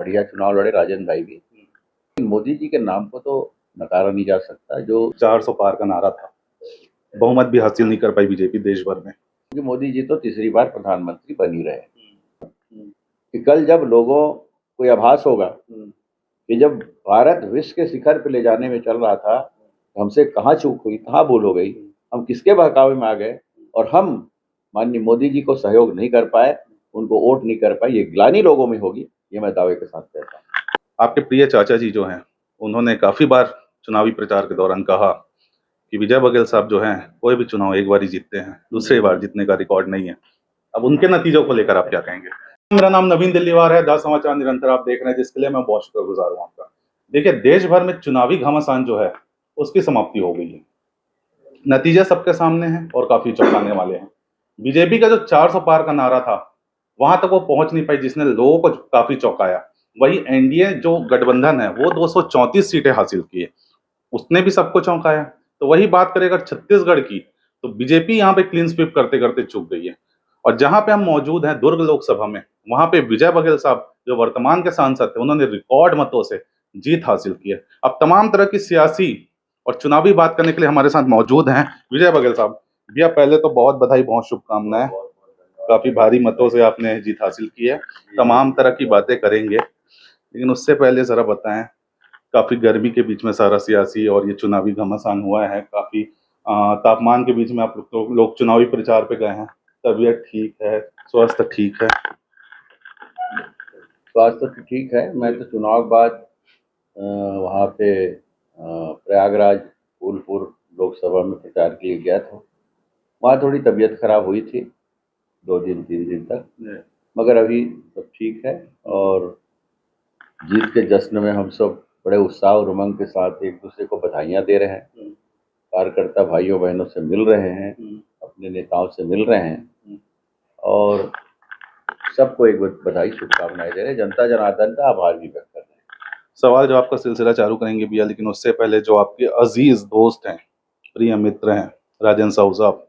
बढ़िया चुनाव लड़े राजेंद्र भाई भी। मोदी जी के नाम को तो नकारा नहीं जा सकता। जो 400 पार का नारा था, बहुमत भी हासिल नहीं कर पाई बीजेपी देश भर में। कि मोदी जी तो तीसरी बार प्रधानमंत्री बन ही रहे कि कल जब लोगों को आभास होगा कि जब भारत विश्व के शिखर पर ले जाने में चल रहा था, हमसे कहाँ चूक हुई, कहाँ भूल हो गई, हम किसके बहकावे में आ गए और हम माननीय मोदी जी को सहयोग नहीं कर पाए, उनको वोट नहीं कर पाए, ये ग्लानि लोगों में होगी, ये मैं दावे के साथ कहता हूँ। आपके प्रिय चाचा जी जो हैं, उन्होंने काफी बार चुनावी प्रचार के दौरान कहा कि विजय बघेल साहब जो हैं कोई भी चुनाव एक बार ही जीतते हैं, दूसरी बार जीतने का रिकॉर्ड नहीं है। अब उनके नतीजों को लेकर आप क्या कहेंगे? मेरा नाम नवीन दिल्लीवार है, द समाचार निरंतर आप देख रहे हैं, जिसके लिए मैं बहुत शुक्रगुजार हूँ आपका। देखिए, देश भर में चुनावी घमासान जो है उसकी समाप्ति हो गई है। नतीजे सबके सामने हैं और काफी चौंकाने वाले हैं। बीजेपी का जो 400 पार का नारा था, वहां तक वो पहुंच नहीं पाई, जिसने लोगों को काफी चौंकाया। वही एनडीए जो गठबंधन है वो 234 सीटें हासिल की है, उसने भी सबको चौंकाया। तो वही बात करें अगर छत्तीसगढ़ की, तो बीजेपी यहाँ पे क्लीन स्वीप करते करते चूक गई है। और जहां पे हम मौजूद हैं दुर्ग लोकसभा में, वहां पे विजय बघेल साहब जो वर्तमान के सांसद थे, उन्होंने रिकॉर्ड मतों से जीत हासिल की है। अब तमाम तरह की सियासी और चुनावी बात करने के लिए हमारे साथ मौजूद हैं विजय बघेल साहब। भैया, पहले तो बहुत बधाई, बहुत शुभकामनाएं। काफी भारी मतों से आपने जीत हासिल की है। तमाम तरह की बातें करेंगे, लेकिन उससे पहले जरा बताएं, काफी गर्मी के बीच में सारा सियासी और ये चुनावी घमासान हुआ है, काफी तापमान के बीच में आप लोग चुनावी प्रचार पे गए हैं। तबीयत ठीक है? स्वास्थ्य ठीक है? स्वास्थ्य तो ठीक है। मैं तो चुनाव के बाद वहाँ पे प्रयागराज फूलपुर लोकसभा में प्रचार के लिए गया था। वहाँ थोड़ी तबीयत खराब हुई थी 2 दिन 3 दिन तक, मगर अभी सब ठीक है और जीत के जश्न में हम सब बड़े उत्साह और उमंग के साथ एक दूसरे को बधाइयाँ दे रहे हैं। कार्यकर्ता भाइयों बहनों से मिल रहे हैं, अपने नेताओं से मिल रहे हैं और सबको एक बधाई शुभकामनाएं दे रहे हैं। जनता जनार्दन का आभार भी व्यक्त कर रहे हैं। सवाल जवाब का सिलसिला चालू करेंगे भैया, लेकिन उससे पहले जो आपके अजीज दोस्त हैं, प्रिय मित्र हैं, राजन साहू साहब,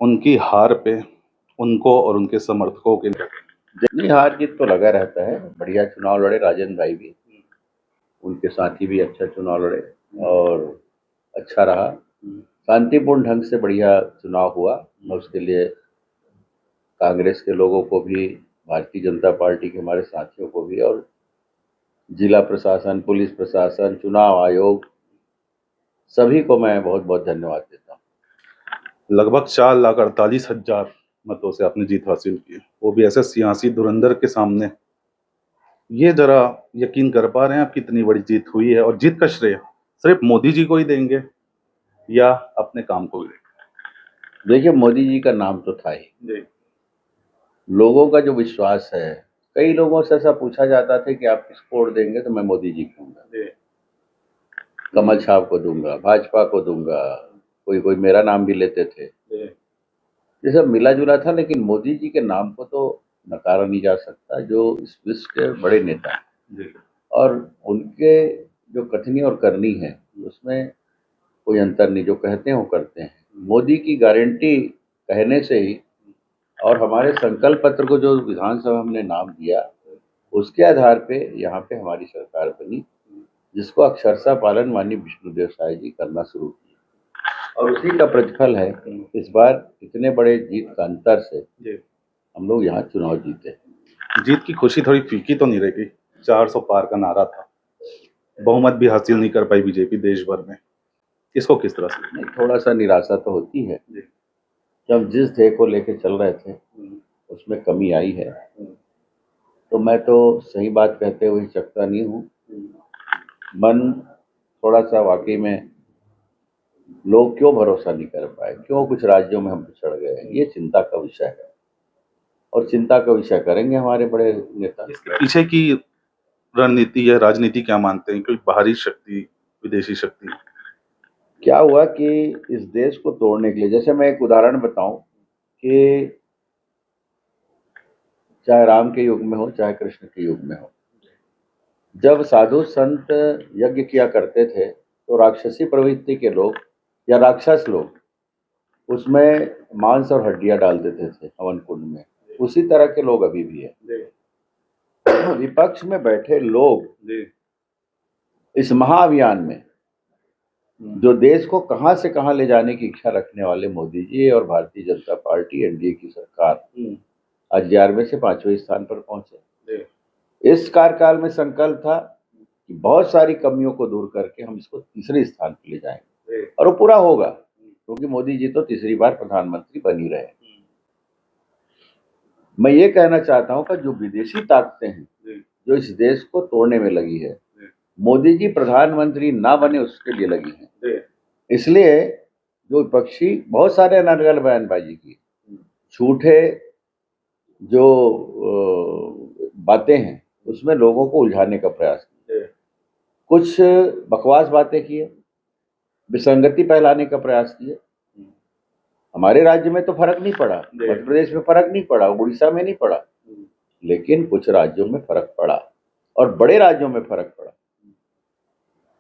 उनकी हार पे उनको और उनके समर्थकों के नहीं, हार जीत तो लगा रहता है। बढ़िया चुनाव लड़े राजेंद्र भाई भी, उनके साथी भी अच्छा चुनाव लड़े और अच्छा रहा। शांतिपूर्ण ढंग से बढ़िया चुनाव हुआ। उसके लिए कांग्रेस के लोगों को भी, भारतीय जनता पार्टी के हमारे साथियों को भी और जिला प्रशासन, पुलिस प्रशासन, चुनाव आयोग, सभी को मैं बहुत बहुत धन्यवाद देता हूँ। लगभग 4,48,000 मतों से आपने जीत हासिल की, वो भी ऐसे सियासी धुरंधर के सामने। ये जरा यकीन कर पा रहे हैं आप कितनी बड़ी जीत हुई है? और जीत का श्रेय सिर्फ मोदी जी को ही देंगे या अपने काम को भी देंगे? देखिए, मोदी जी का नाम तो था ही, लोगों का जो विश्वास है, कई लोगों से ऐसा पूछा जाता था कि आप किसको वोट देंगे, तो मैं मोदी जी को दूंगा, कमल छाप को दूंगा, भाजपा को दूंगा, कोई कोई मेरा नाम भी लेते थे। ये सब मिला जुला था, लेकिन मोदी जी के नाम को तो नकारा नहीं जा सकता, जो इस विश्व के बड़े नेता हैं और उनके जो कथनी और करनी है उसमें कोई अंतर नहीं। जो कहते हैं वो करते हैं। मोदी की गारंटी कहने से ही और हमारे संकल्प पत्र को जो विधानसभा हमने नाम दिया, उसके आधार पे यहाँ पे हमारी सरकार बनी, जिसको अक्षरशः पालन माननीय विष्णुदेव साय जी करना शुरू किया और उसी का प्रतिफल है इस बार इतने बड़े जीत का अंतर से हम लोग यहाँ चुनाव जीते। जीत की खुशी थोड़ी फीकी तो नहीं रहेगी? 400 पार का नारा था, बहुमत भी हासिल नहीं कर पाई बीजेपी देश भर में, इसको किस तरह से? नहीं, थोड़ा सा निराशा तो होती है। जब जिस ध्येय को लेके चल रहे थे उसमें कमी आई है, तो मैं तो सही बात कहते हुए हिचकता नहीं हूँ। मन थोड़ा सा वाकई में, लोग क्यों भरोसा नहीं कर पाए, क्यों कुछ राज्यों में हम पिछड़ गए, ये चिंता का विषय है और चिंता का विषय करेंगे हमारे बड़े नेता। इसके पीछे की रणनीति या राजनीति क्या मानते हैं? कोई बाहरी शक्ति, विदेशी शक्ति? क्या हुआ कि इस देश को तोड़ने के लिए, जैसे मैं एक उदाहरण बताऊं कि चाहे राम के युग में हो चाहे कृष्ण के युग में हो, जब साधु संत यज्ञ किया करते थे तो राक्षसी प्रवृत्ति के लोग या राक्षस लोग उसमें मांस और हड्डियां डाल देते थे हवन कुंड में। उसी तरह के लोग अभी भी है। विपक्ष में बैठे लोग जी इस महाअभियान में जो देश को कहां से कहां ले जाने की इच्छा रखने वाले मोदी जी और भारतीय जनता पार्टी एनडीए की सरकार आज 11वें से 5वें स्थान पर पहुंचे। इस कार्यकाल में संकल्प था कि बहुत सारी कमियों को दूर करके हम इसको तीसरे स्थान पर ले जाएंगे और वो पूरा होगा, क्योंकि मोदी जी तो तीसरी बार प्रधानमंत्री बन ही रहे। मैं ये कहना चाहता हूं कि जो विदेशी ताकतें हैं जो इस देश को तोड़ने में लगी है, मोदी जी प्रधानमंत्री ना बने उसके लिए लगी है। इसलिए जो विपक्षी बहुत सारे अनर्गल बयानबाजी की, झूठे जो बातें हैं उसमें लोगों को उलझाने का प्रयास किया, कुछ बकवास बातें किए, विसंगति फैलाने का प्रयास किए। हमारे राज्य में तो फर्क नहीं पड़ा, मध्य प्रदेश में फर्क नहीं पड़ा, उड़ीसा में नहीं पड़ा, लेकिन कुछ राज्यों में फर्क पड़ा और बड़े राज्यों में फर्क पड़ा।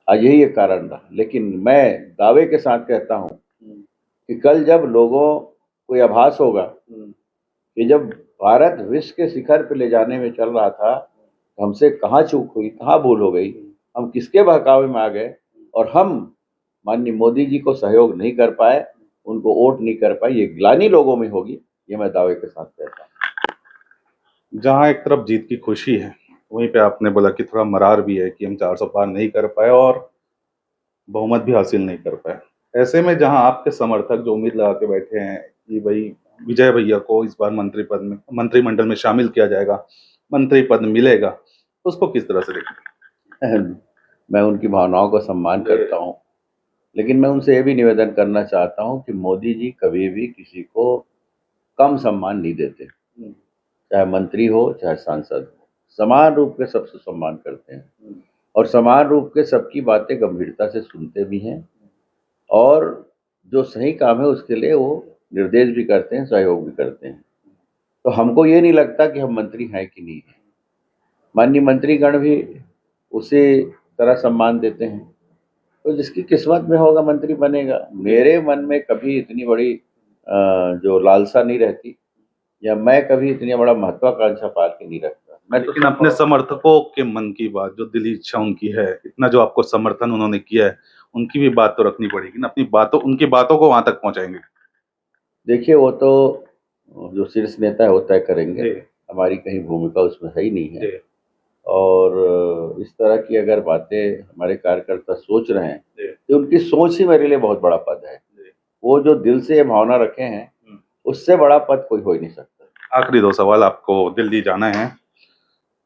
आज यही एक कारण रहा। लेकिन मैं दावे के साथ कहता हूं कि कल जब लोगों को यह आभास होगा कि जब भारत विश्व के शिखर पर ले जाने में चल रहा था, हमसे कहाँ चूक हुई, कहाँ भूल हो गई, हम किसके बहकावे में आ गए और हम माननीय मोदी जी को सहयोग नहीं कर पाए, उनको वोट नहीं कर पाए, ये ग्लानि लोगों में होगी, ये मैं दावे के साथ कहता हूँ। जहां एक तरफ जीत की खुशी है, वहीं पे आपने बोला कि थोड़ा मरार भी है कि हम 400 पार नहीं कर पाए और बहुमत भी हासिल नहीं कर पाए। ऐसे में जहां आपके समर्थक जो उम्मीद लगा के बैठे हैं कि भाई विजय भैया को इस बार मंत्रिमंडल में शामिल किया जाएगा, मंत्री पद मिलेगा, तो उसको किस तरह से देखें? मैं उनकी भावनाओं का सम्मान करता हूं, लेकिन मैं उनसे ये भी निवेदन करना चाहता हूं कि मोदी जी कभी भी किसी को कम सम्मान नहीं देते, चाहे मंत्री हो चाहे सांसद हो, समान रूप के सबसे सम्मान करते हैं और समान रूप के सबकी बातें गंभीरता से सुनते भी हैं और जो सही काम है उसके लिए वो निर्देश भी करते हैं, सहयोग भी करते हैं। तो हमको ये नहीं लगता कि हम मंत्री हैं कि नहीं है। माननीय मंत्रीगण भी उसी तरह सम्मान देते हैं, तो जिसकी किस्मत में होगा मंत्री बनेगा। मेरे मन में कभी इतनी बड़ी जो लालसा नहीं रहती, या मैं कभी इतनी बड़ा महत्वाकांक्षा पाल के नहीं रखता। मैं लेकिन अपने समर्थकों के मन की बात, जो दिली इच्छा उनकी है, इतना जो आपको समर्थन उन्होंने किया है, उनकी भी बात तो रखनी पड़ेगी ना, अपनी बातों, उनकी बातों को वहां तक पहुंचाएंगे। देखिए, वो तो जो शीर्ष नेता है वो तय करेंगे, हमारी कहीं भूमिका उसमें है ही नहीं है। और इस तरह की अगर बातें हमारे कार्यकर्ता सोच रहे हैं तो उनकी सोच ही मेरे लिए बहुत बड़ा पद है। वो जो दिल से ये भावना रखे हैं, उससे बड़ा पद कोई हो ही नहीं सकता। आखिरी 2 सवाल, आपको दिल्ली जाना है।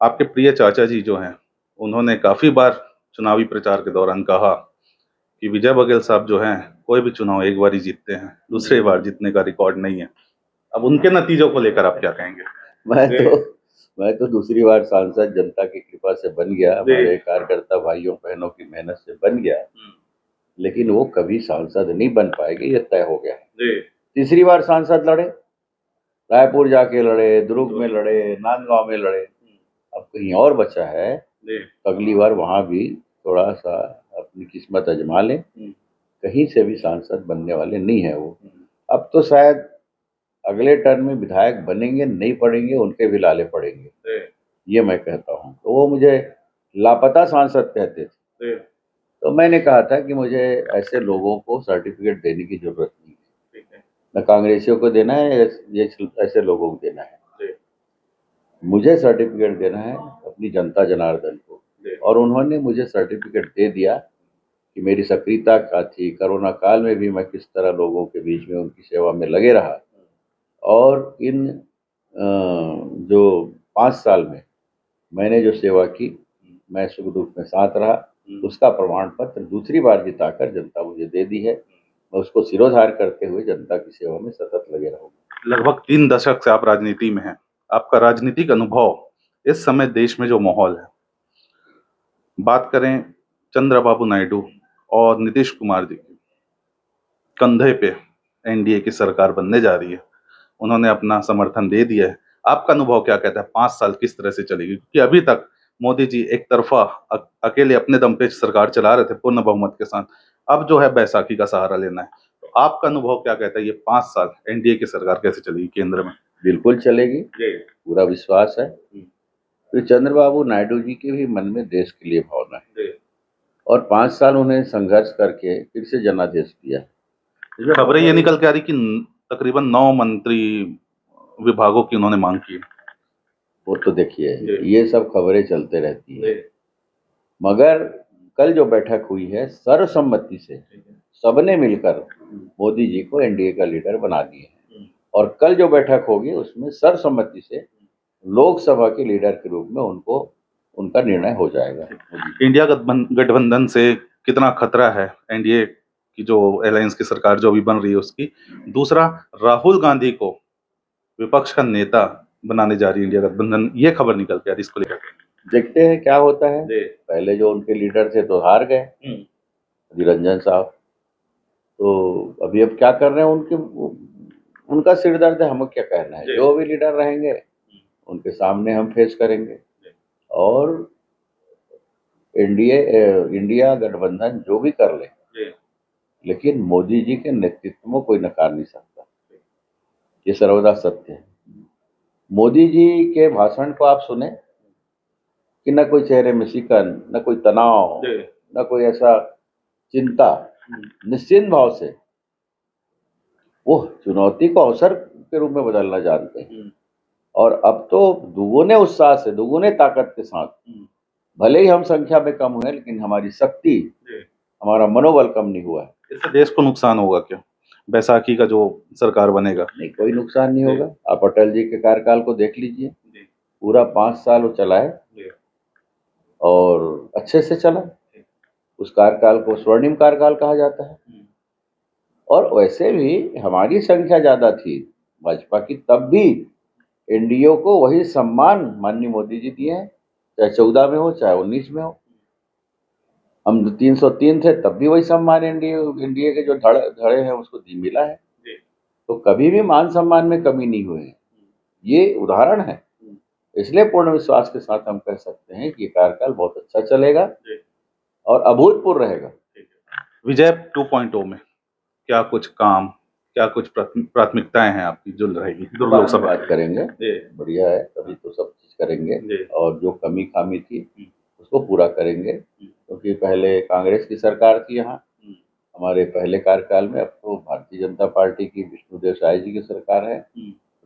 आपके प्रिय चाचा जी जो हैं, उन्होंने काफी बार चुनावी प्रचार के दौरान कहा कि विजय बघेल साहब जो हैं, कोई भी चुनाव एक बार ही जीतते हैं, दूसरी बार जीतने का रिकॉर्ड नहीं है। अब उनके नतीजों को लेकर आप क्या कहेंगे? मैं तो दूसरी बार सांसद जनता की कृपा से बन गया, हमारे कार्यकर्ता भाइयों बहनों की मेहनत से बन गया, लेकिन वो कभी सांसद नहीं बन पाएंगे, ये तय हो गया है। तीसरी बार सांसद लड़े, रायपुर जाके लड़े, दुर्ग में लड़े, नांदगांव में लड़े, अब कहीं और बचा है, अगली बार वहां भी थोड़ा सा अपनी किस्मत आजमा लें। कहीं से भी सांसद बनने वाले नहीं है वो। अब तो शायद अगले टर्म में विधायक बनेंगे, नहीं पड़ेंगे, उनके भी लाले पड़ेंगे, ये मैं कहता हूँ। तो वो मुझे लापता सांसद कहते थे, तो मैंने कहा था कि मुझे ऐसे लोगों को सर्टिफिकेट देने की जरूरत नहीं है, न कांग्रेसियों को देना है, ये ऐसे लोगों को देना है। मुझे सर्टिफिकेट देना है अपनी जनता जनार्दन को, और उन्होंने मुझे सर्टिफिकेट दे दिया कि मेरी सक्रियता क्या थी, कोरोना काल में भी मैं किस तरह लोगों के बीच में उनकी सेवा में लगे रहा, और इन जो 5 साल में मैंने जो सेवा की, मैं सुख दुख में साथ रहा, उसका प्रमाण पत्र दूसरी बार जिताकर जनता मुझे दे दी है। मैं उसको सिरोधार करते हुए जनता की सेवा में सतत लगे रहूंगा। लगभग 3 दशक से आप राजनीति में हैं। आपका राजनीतिक अनुभव, इस समय देश में जो माहौल है, बात करें चंद्रबाबू नायडू और नीतीश कुमार जी की, कंधे पे एनडीए की सरकार बनने जा रही है, उन्होंने अपना समर्थन दे दिया है। आपका अनुभव क्या कहता है, 5 साल किस तरह से चलेगी? क्योंकि अभी तक मोदी जी एक तरफा अकेले अपने दम पे सरकार चला रहे थे पूर्ण बहुमत के साथ, अब जो है बैसाखी का सहारा लेना है। तो आपका अनुभव क्या कहता है, ये 5 साल एनडीए की सरकार कैसे चलेगी केंद्र में? बिल्कुल चलेगी, पूरा विश्वास है। तो चंद्रबाबू नायडू जी के भी मन में देश के लिए भावना है जी। और 5 साल उन्हें संघर्ष करके फिर से जनादेश दिया। खबरें ये निकल के आ रही कि तकरीबन 9 मंत्री विभागों की उन्होंने मांग की। वो तो देखिए जी। ये सब खबरें चलते रहती है, जी। मगर कल जो बैठक हुई है सर्वसम्मति से सबने मिलकर मोदी जी को एनडीए का लीडर बना दिए हैं और कल जो बैठक होगी उसमें सर्वसम्मति से लोकसभा के लीडर के रूप में उनको उनका निर्णय हो जाएगा। इंडिया गठबंधन से कितना खतरा है एनडीए की जो अलायंस की सरकार जो अभी बन रही है उसकी? दूसरा, राहुल गांधी को विपक्ष का नेता बनाने जा रही है इंडिया गठबंधन, ये खबर निकल के आ रही, इसको लेकर देखते हैं क्या होता है। पहले जो उनके लीडर थे तो हार गए, निरंजन साहब, तो अभी अब क्या कर रहे हैं उनका सिर दर्द है, हमें क्या कहना है। जो भी लीडर रहेंगे उनके सामने हम फेस करेंगे और इंडिया गठबंधन जो भी कर ले, लेकिन मोदी जी के नेतृत्व में कोई नकार नहीं सकता, ये सर्वदा सत्य है। मोदी जी के भाषण को आप सुने कि न कोई चेहरे में शिकन, न कोई तनाव, न कोई ऐसा चिंता, निश्चिंत भाव से वो चुनौती को अवसर के रूप में बदलना जानते हैं और अब तो दुगुने उत्साह से, दुगुने ताकत के साथ, भले ही हम संख्या में कम हुए लेकिन हमारी शक्ति, हमारा मनोबल कम नहीं हुआ है। इससे देश को नुकसान होगा क्या? बैसाखी का जो सरकार बनेगा, नहीं, कोई नुकसान नहीं होगा। आप अटल जी के कार्यकाल को देख लीजिए, पूरा 5 साल वो चलाए और अच्छे से चला। उस कार्यकाल को स्वर्णिम कार्यकाल कहा जाता है और वैसे भी हमारी संख्या ज्यादा थी भाजपा की, तब भी एनडीए को वही सम्मान माननीय मोदी जी दिए हैं, चाहे 14 में हो चाहे 19 में हो। हम 303 थे तब भी वही सम्मान एनडीए के जो धड़े हैं उसको मिला है। तो कभी भी मान सम्मान में कमी नहीं हुई है, ये उदाहरण है। इसलिए पूर्ण विश्वास के साथ हम कह सकते हैं कि ये कार्यकाल बहुत अच्छा चलेगा और अभूतपूर्व रहेगा। विजय 2.0 में क्या कुछ काम, क्या कुछ प्राथमिकताएं हैं आपकी जो रहेगी? लोकसभा बात करेंगे, बढ़िया है, तभी तो सब चीज करेंगे और जो कमी खामी थी उसको पूरा करेंगे, क्योंकि पहले कांग्रेस की सरकार थी यहाँ हमारे पहले कार्यकाल में, अब तो भारतीय जनता पार्टी की विष्णुदेव साय जी की सरकार है,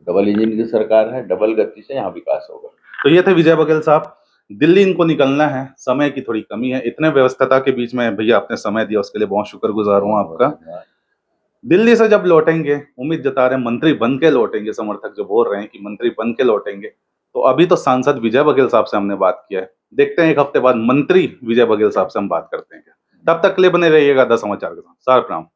डबल इंजन की सरकार है, डबल गति से यहाँ विकास होगा। तो ये थे विजय बघेल साहब। दिल्ली इनको निकलना है, समय की थोड़ी कमी है, इतने व्यस्तता के बीच में भैया आपने समय दिया उसके लिए बहुत शुक्रगुजार हूँ आपका। दिल्ली से जब लौटेंगे, उम्मीद जता रहे हैं मंत्री बन के लौटेंगे, समर्थक जो बोल रहे हैं कि मंत्री बन के लौटेंगे, तो अभी तो सांसद विजय बघेल साहब से हमने बात किया है, देखते हैं 1 हफ्ते बाद मंत्री विजय बघेल साहब से हम बात करते हैं। तब तक के लिए बने रहिएगा द समाचार के साथ। सार प्रणाम।